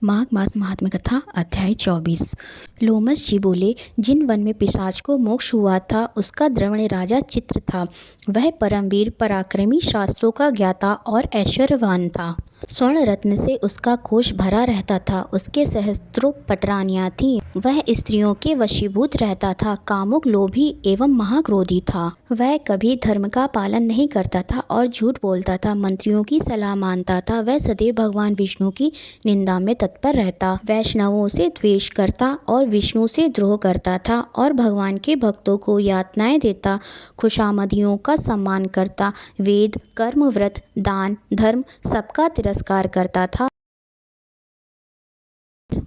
माघ मास महात्म कथा अध्याय 24। लोमस जी बोले, जिन वन में पिशाच को मोक्ष हुआ था उसका द्रविड़ राजा चित्र था। वह परमवीर पराक्रमी, शास्त्रों का ज्ञाता और ऐश्वर्यवान था। स्वर्ण रत्न से उसका कोष भरा रहता था। उसके सहस्त्रों पटरानियां थीं। वह स्त्रियों के वशीभूत रहता था। कामुक, लोभी एवं महाक्रोधी था। वह कभी धर्म का पालन नहीं करता था और झूठ बोलता था। मंत्रियों की सलाह मानता था। वह सदैव भगवान विष्णु की निंदा में तत्पर रहता। वैष्णवों से द्वेष करता और विष्णु से द्रोह करता था और भगवान के भक्तों को यातनाएं देता। खुशामदियों का सम्मान करता। वेद, कर्म, व्रत, दान, धर्म सबका तिरस्कार करता था।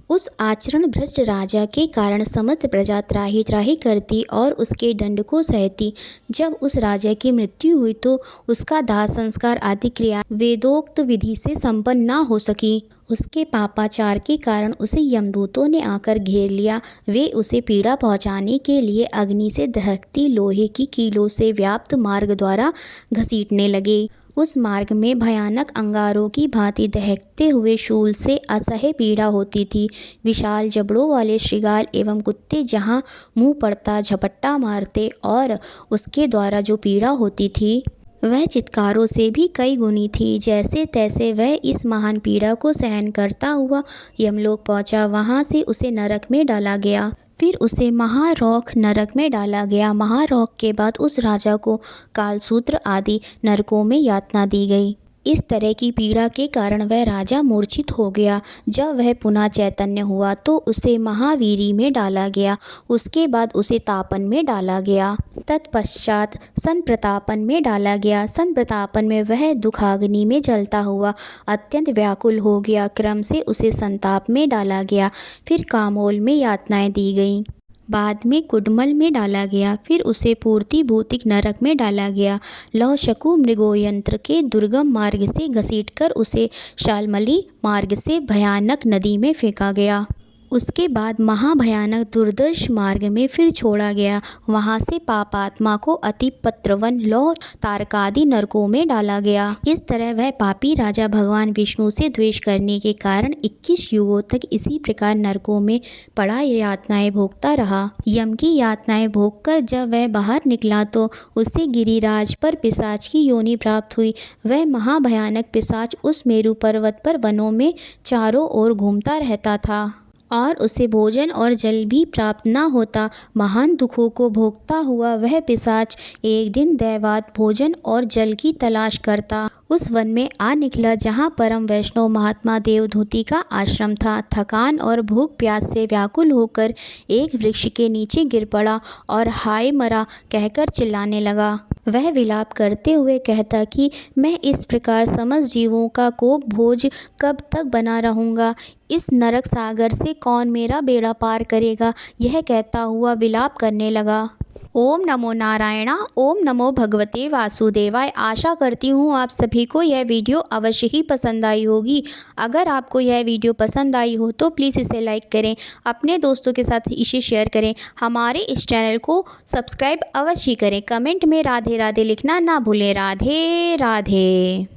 उस आचरण भ्रष्ट राजा के कारण समस्त प्रजा त्राहि त्राहि करती और उसके दंड को सहती। जब उस राजा की मृत्यु हुई तो उसका दाह संस्कार आदि क्रिया वेदोक्त विधि से संपन्न न हो सकी। उसके पापाचार के कारण उसे यमदूतों ने आकर घेर लिया। वे उसे पीड़ा पहुंचाने के लिए अग्नि से दहकती लोहे की कीलों से व्याप्त मार्ग द्वारा घसीटने लगे। उस मार्ग में भयानक अंगारों की भांति दहकते हुए शूल से असह्य पीड़ा होती थी। विशाल जबड़ों वाले श्रृगाल एवं कुत्ते जहाँ मुंह पड़ता झपट्टा मारते और उसके द्वारा जो पीड़ा होती थी वह चित्कारों से भी कई गुनी थी। जैसे तैसे वह इस महान पीड़ा को सहन करता हुआ यमलोक पहुंचा। वहां से उसे नरक में डाला गया। फिर उसे महारौख नरक में डाला गया। महारौख के बाद उस राजा को कालसूत्र आदि नरकों में यातना दी गई। इस तरह की पीड़ा के कारण वह राजा मूर्छित हो गया। जब वह पुनः चैतन्य हुआ तो उसे महावीरी में डाला गया। उसके बाद उसे तापन में डाला गया। तत्पश्चात संप्रतापन में डाला गया। संप्रतापन में वह दुखाग्नि में जलता हुआ अत्यंत व्याकुल हो गया। क्रम से उसे संताप में डाला गया। फिर कामोल में यातनाएं दी गईं। बाद में कुडमल में डाला गया। फिर उसे पूर्ति भूतिक नरक में डाला गया। लौह शकु मृगोयंत्र के दुर्गम मार्ग से घसीटकर उसे शाल्मली मार्ग से भयानक नदी में फेंका गया। उसके बाद महाभयानक दुर्दर्श मार्ग में फिर छोड़ा गया। वहां से पापात्मा को अति पत्रवन लौह तारकादि नरकों में डाला गया। इस तरह वह पापी राजा भगवान विष्णु से द्वेष करने के कारण 21 युगों तक इसी प्रकार नरकों में पड़ा यातनाएं भोगता रहा। यम की यातनाएं भोगकर जब वह बाहर निकला तो उसे गिरिराज पर पिशाच की योनि प्राप्त हुई। वह महाभयानक पिशाच उस मेरु पर्वत पर वनों में चारों ओर घूमता रहता था और उसे भोजन और जल भी प्राप्त न होता। महान दुखों को भोगता हुआ वह पिशाच एक दिन दैवात भोजन और जल की तलाश करता उस वन में आ निकला जहाँ परम वैष्णव महात्मा देवधूति का आश्रम था। थकान और भूख प्यास से व्याकुल होकर एक वृक्ष के नीचे गिर पड़ा और हाय मरा कहकर चिल्लाने लगा। वह विलाप करते हुए कहता कि मैं इस प्रकार समस्त जीवों का कोप भोज कब तक बना रहूँगा। इस नरक सागर से कौन मेरा बेड़ा पार करेगा। यह कहता हुआ विलाप करने लगा। ओम नमो नारायणा। ओम नमो भगवते वासुदेवाय। आशा करती हूँ आप सभी को यह वीडियो अवश्य ही पसंद आई होगी। अगर आपको यह वीडियो पसंद आई हो तो प्लीज़ इसे लाइक करें, अपने दोस्तों के साथ इसे शेयर करें, हमारे इस चैनल को सब्सक्राइब अवश्य करें। कमेंट में राधे राधे लिखना ना भूलें। राधे राधे।